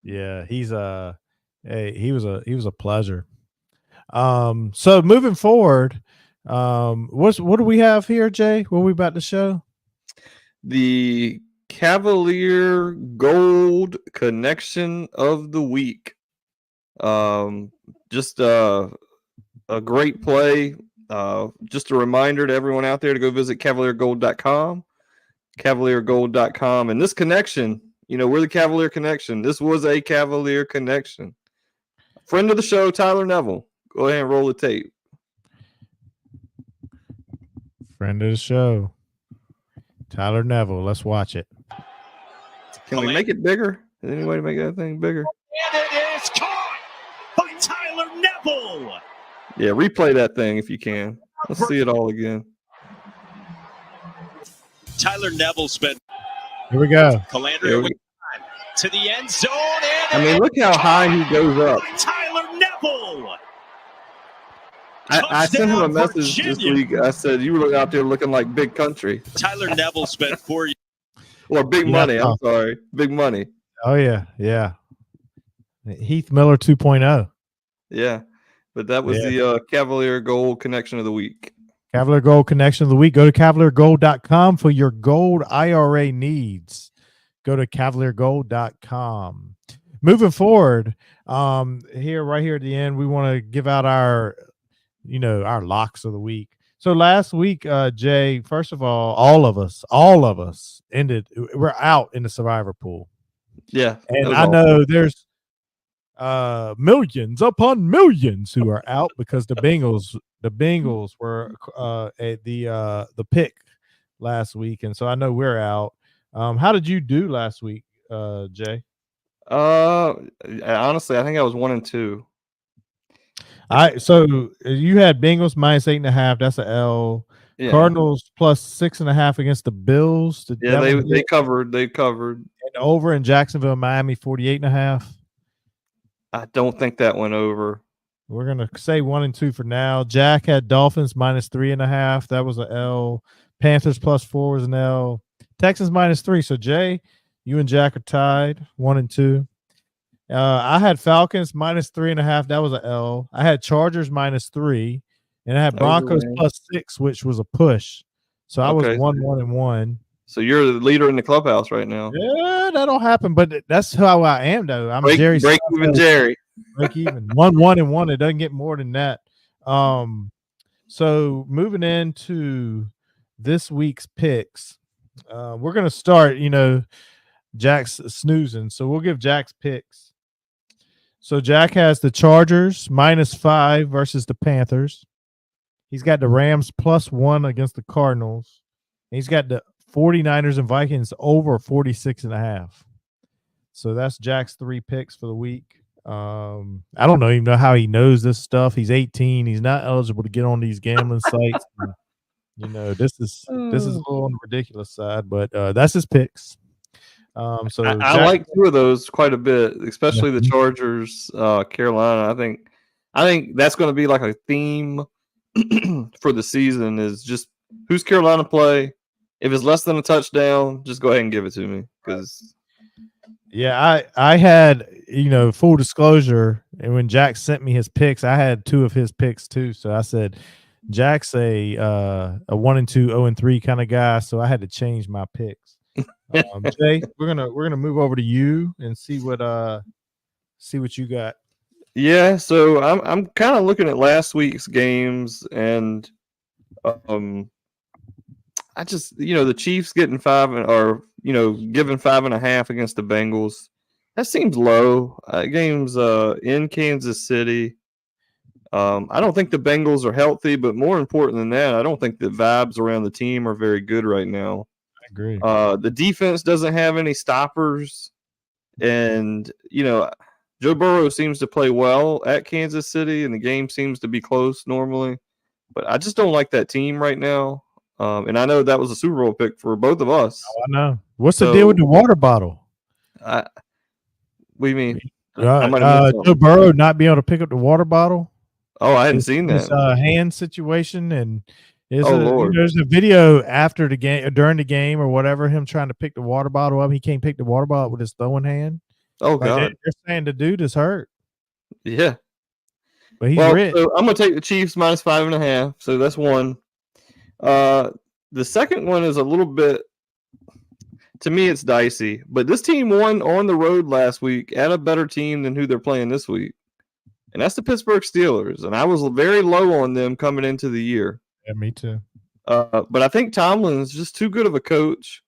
Yeah, he was a pleasure. So moving forward, what do we have here, Jay? What are we about to show? The Cavalier Gold Connection of the Week. Just a great play. Just a reminder to everyone out there to go visit cavaliergold.com, cavaliergold.com. And this connection, you know, we're the Cavalier Connection. This was a Cavalier Connection. Friend of the show, Tyler Neville. Go ahead and roll the tape. Friend of the show, Tyler Neville. Let's watch it. Can we make it bigger? Is there any way to make that thing bigger? And it is caught by Tyler Neville. Yeah, replay that thing if you can. Let's see it all again. Tyler Neville spent. Here we go. Cavalier to the end zone. I mean, look how high he goes up. Tyler Neville. I sent him a message this week. I said, "You were out there looking like Big Country." Tyler Neville spent 4 years. Or Big Money. I'm sorry. Big Money. Oh, yeah. Yeah. Heath Miller 2.0. Yeah. But that was the Cavalier Gold Connection of the Week. Cavalier Gold Connection of the Week. Go to cavaliergold.com for your gold IRA needs. Go to cavaliergold.com. Moving forward, right here at the end, we want to give out our locks of the week. So last week, Jay, first of all of us we're out in the survivor pool. Yeah. And I know there's millions upon millions who are out because the Bengals were the pick last week, and so I know we're out. How did you do last week, Jay? Honestly, I think I was 1-2. So you had Bengals minus 8.5. That's an L. Yeah. Cardinals plus 6.5 against the Bills. They covered. They covered. And over in Jacksonville, Miami 48.5. I don't think that went over. We're gonna say 1 and 2 for now. Jack had Dolphins minus 3.5. That was an L. Panthers plus 4 was an L. Texans minus 3. So Jay, you and Jack are tied 1 and 2. I had Falcons minus 3.5. That was an L. I had Chargers minus 3, and I had Broncos plus 6, which was a push. So I was 1-1-1. So you're the leader in the clubhouse right now. Yeah, that'll happen, but that's how I am, though. I'm Jerry. Break even, Jerry. Break even. 1-1-1. It doesn't get more than that. So moving into this week's picks, we're gonna start. Jack's snoozing, so we'll give Jack's picks. So Jack has the Chargers -5 versus the Panthers. He's got the Rams +1 against the Cardinals. He's got the 49ers and Vikings over 46.5. So that's Jack's 3 picks for the week. I don't even know how he knows this stuff. He's 18. He's not eligible to get on these gambling sites. And, this is a little on the ridiculous side, but that's his picks. So I like 2 of those quite a bit, especially the Chargers, Carolina. I think that's going to be like a theme for the season. Is just who's Carolina play. If it's less than a touchdown, just go ahead and give it to me. Because I had full disclosure, and when Jack sent me his picks, I had 2 of his picks too. So I said Jack's a 1-2, 0-3 kind of guy, so I had to change my picks. Jay, we're gonna move over to you and see what you got. Yeah, so I'm kind of looking at last week's games, and I just the Chiefs getting 5 or giving 5.5 against the Bengals. That seems low. Games in Kansas City. I don't think the Bengals are healthy, but more important than that, I don't think the vibes around the team are very good right now. I agree. The defense doesn't have any stoppers, and Joe Burrow seems to play well at Kansas City, and the game seems to be close normally. But I just don't like that team right now. And I know that was a Super Bowl pick for both of us. Oh, I know. What's the deal with the water bottle? What do you mean? Joe Burrow not being able to pick up the water bottle. Oh, I hadn't seen that. His hand situation, and Lord. There's a video after the game, during the game, or whatever. Him trying to pick the water bottle up. He can't pick the water bottle with his throwing hand. Oh God! They're saying the dude is hurt. Yeah, but he's rich. So I'm gonna take the Chiefs -5.5. So that's one. The second one is a little bit. To me, it's dicey. But this team won on the road last week at a better team than who they're playing this week, and that's the Pittsburgh Steelers. And I was very low on them coming into the year. Yeah, me too. But I think Tomlin's just too good of a coach.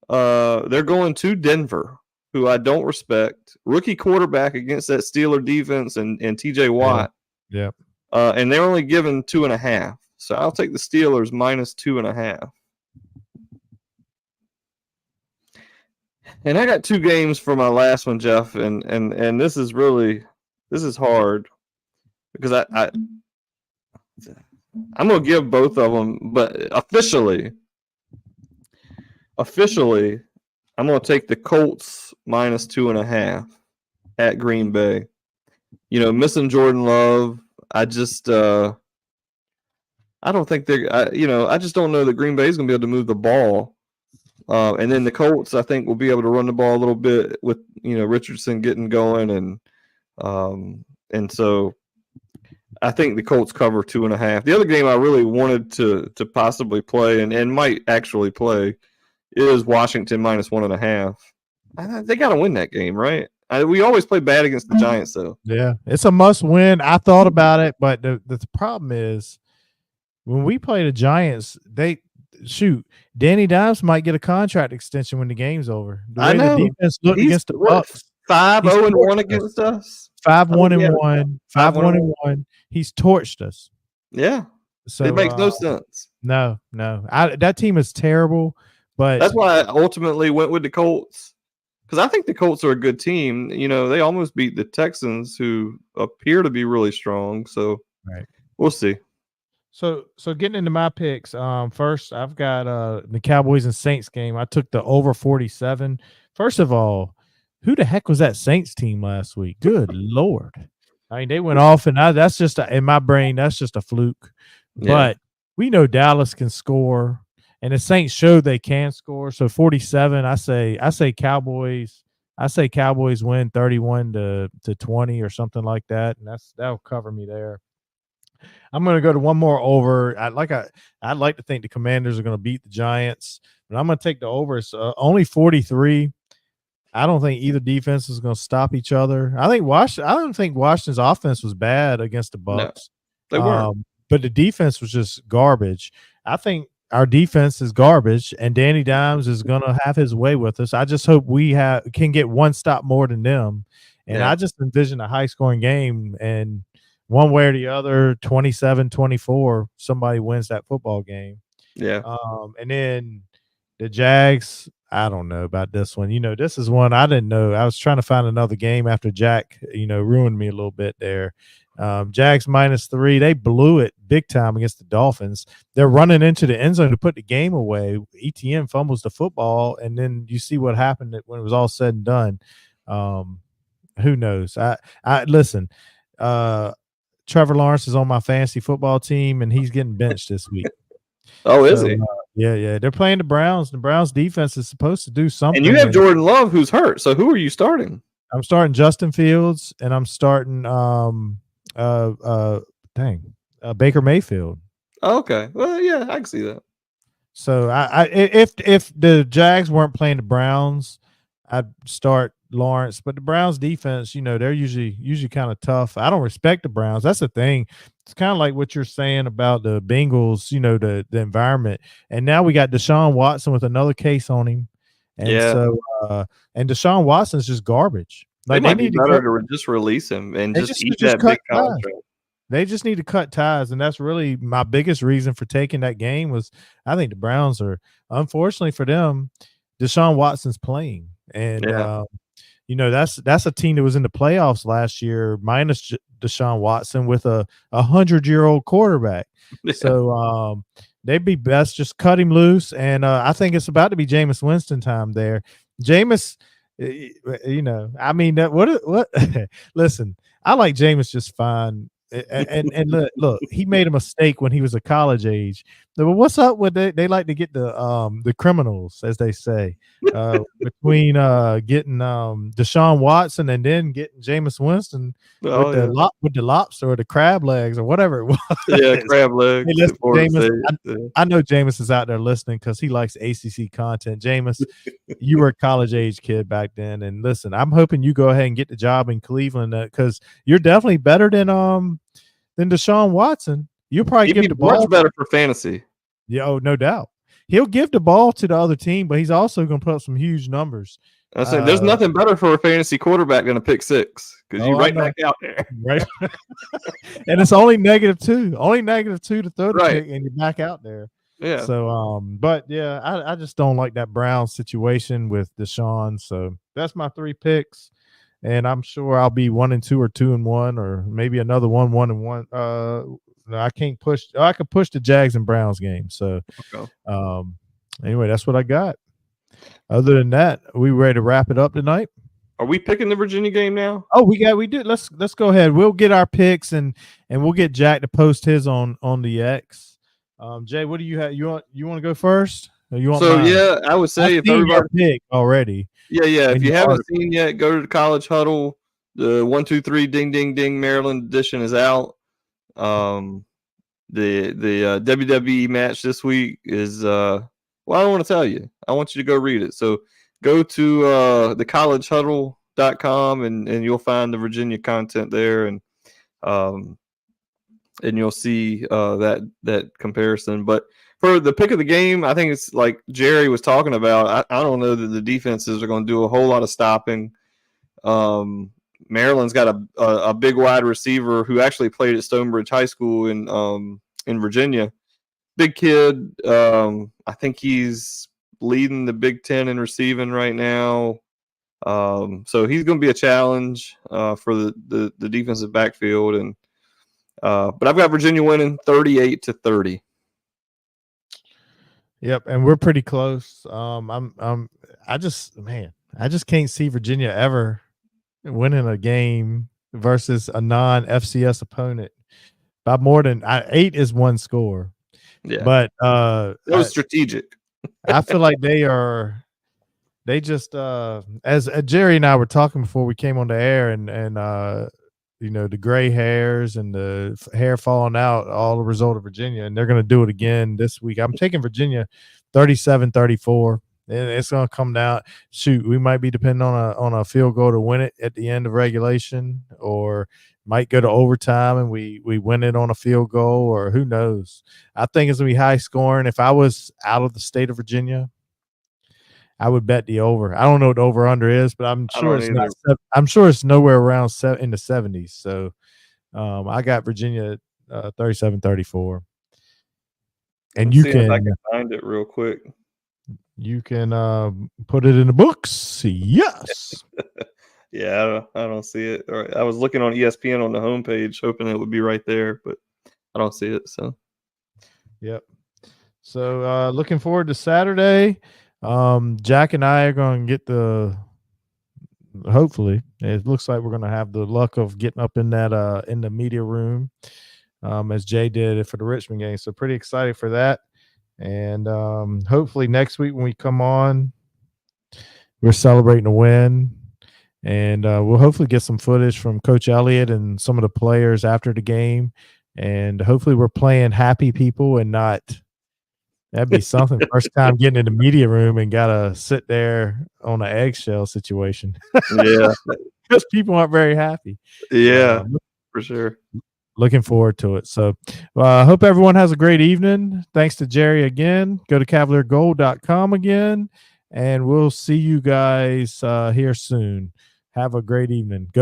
They're going to Denver, who I don't respect. Rookie quarterback against that Steeler defense and TJ Watt. Yeah. And they're only given 2.5. So I'll take the Steelers -2.5. And I got 2 games for my last one, Jeff, and this is hard because I'm gonna give both of them, but officially, I'm gonna take the Colts -2.5 at Green Bay. Missing Jordan Love, I just I don't think I just don't know that Green Bay is gonna be able to move the ball. And then the Colts, I think, will be able to run the ball a little bit with Richardson getting going, and so I think the Colts cover 2.5. The other game I really wanted to possibly play and might actually play is Washington -1.5. They got to win that game, right? We always play bad against the Giants, though. Yeah, it's a must win. I thought about it, but the problem is when we play the Giants, Danny Dimes might get a contract extension when the game's over. The way I know. The defense looked against the Bucs. 5-0-1 against us. 5-1-1. 5-1-1. He's torched us. Yeah. So it makes no sense. No. That team is terrible, but that's why I ultimately went with the Colts. Because I think the Colts are a good team. They almost beat the Texans, who appear to be really strong. So we'll see. So getting into my picks, first I've got the Cowboys and Saints game. I took the over 47. First of all, who the heck was that Saints team last week? Good Lord. I mean, they went off, and that's just in my brain, that's just a fluke. Yeah. But we know Dallas can score, and the Saints showed they can score. So 47, I say Cowboys. I say Cowboys win 31-20 or something like that, and that'll cover me there. I'm going to go to one more over. I'd like to think the Commanders are going to beat the Giants, but I'm going to take the over. It's only 43. I don't think either defense is going to stop each other. I don't think Washington's offense was bad against the Bucs. No, they weren't. But the defense was just garbage. I think our defense is garbage, and Danny Dimes is going to have his way with us. I just hope we can get one stop more than them. And I just envision a high scoring game, and one way or the other, 27-24, somebody wins that football game. Yeah. And then the Jags, I don't know about this one. This is one I didn't know. I was trying to find another game after Jack, ruined me a little bit there. Jags -3. They blew it big time against the Dolphins. They're running into the end zone to put the game away. ETN fumbles the football, and then you see what happened when it was all said and done. Who knows? I listen. Trevor Lawrence is on my fantasy football team, and he's getting benched this week. Oh, is he? Yeah. They're playing the Browns. The Browns defense is supposed to do something. And you have Jordan Love, who's hurt. So who are you starting? I'm starting Justin Fields, and I'm starting Baker Mayfield. Oh, okay. Well, yeah, I can see that. So if the Jags weren't playing the Browns, I'd start Lawrence. But the Browns defense, they're usually kind of tough. I don't respect the Browns. That's the thing. It's kind of like what you're saying about the Bengals, the environment. And now we got Deshaun Watson with another case on him. And so and Deshaun Watson's just garbage. Like, they need to just release him and just eat that big contract. They just need to cut ties, and that's really my biggest reason for taking that game. Was I think the Browns are, unfortunately for them, Deshaun Watson's playing, and that's a team that was in the playoffs last year minus Deshaun Watson with a 100-year-old quarterback. Yeah. So they'd be best just cut him loose, and I think it's about to be Jameis Winston time there. Jameis, I mean, what? Listen, I like Jameis just fine. And look, he made a mistake when he was a college age. But what's up with they like to get the criminals, as they say, between getting Deshaun Watson and then getting Jameis Winston with the lobster or the crab legs or whatever it was. Yeah, crab legs. Hey, listen, Jameis, I know Jameis is out there listening because he likes ACC content. Jameis, you were a college age kid back then, and listen, I'm hoping you go ahead and get the job in Cleveland because you're definitely better than Deshaun Watson. You'll probably give the ball much better for fantasy. Yeah, no doubt. He'll give the ball to the other team, but he's also going to put up some huge numbers. I say there's nothing better for a fantasy quarterback than a pick six because you right back out there. Right. And it's only -2. Only -2 to throw the pick, and you're back out there. Yeah. So, but yeah, I just don't like that Brown situation with Deshaun. So that's my 3 picks. And I'm sure I'll be 1-2 or 2-1 or maybe another 1-1. I can't push. I could push the Jags and Browns game. So, anyway, that's what I got. Other than that, are we ready to wrap it up tonight? Are we picking the Virginia game now? Oh, we did. Let's go ahead. We'll get our picks and we'll get Jack to post his on the X. Jay, what do you have? You want to go first? Or you want mine? Yeah, I would say if everybody pick already. Yeah. If you haven't seen yet, go to the College Huddle. The 1, 2, 3 ding ding ding Maryland edition is out. The WWE match this week is I don't want to tell you. I want you to go read it. So go to thecollegehuddle.com and you'll find the Virginia content there, and you'll see that comparison. But for the pick of the game, I think it's like Jerry was talking about. I don't know that the defenses are going to do a whole lot of stopping. Maryland's got a big wide receiver who actually played at Stonebridge High School in Virginia. Big kid. I think he's leading the Big Ten in receiving right now. So he's going to be a challenge for the defensive backfield. And but I've got Virginia winning 38-30. Yep, and we're pretty close. I just can't see Virginia ever winning a game versus a non-FCS opponent by more than 8 is one score. Yeah, but that was strategic. I feel like they just as Jerry and I were talking before we came on the air, and the gray hairs and the hair falling out, all the result of Virginia, and they're going to do it again this week. I'm taking Virginia 37-34. And it's going to come down. Shoot, we might be depending on a field goal to win it at the end of regulation, or might go to overtime and we win it on a field goal, or who knows. I think it's going to be high scoring. If I was out of the state of Virginia, I would bet the over. I don't know what the over under is, but I'm I sure don't it's either. not. I'm sure it's nowhere around in the 70s. So I got Virginia 37-34. And Let's you see if I can can find it real quick. put it in the books. Yes. Yeah, I don't see it. All right. I was looking on ESPN on the homepage, hoping it would be right there, but I don't see it. So Yep. So looking forward to Saturday. Jack and I are going to get hopefully it looks like we're going to have the luck of getting up in that in the media room as Jay did for the Richmond game. So pretty excited for that. And hopefully next week when we come on, we're celebrating a win. And we'll hopefully get some footage from Coach Elliott and some of the players after the game. And hopefully we're playing happy people and not – that'd be something. First time getting in the media room and got to sit there on an eggshell situation. yeah, Because people aren't very happy. yeah, for sure. Looking forward to it. So I hope everyone has a great evening. Thanks to Jerry again. Go to cavaliergold.com again. And we'll see you guys here soon. Have a great evening. Go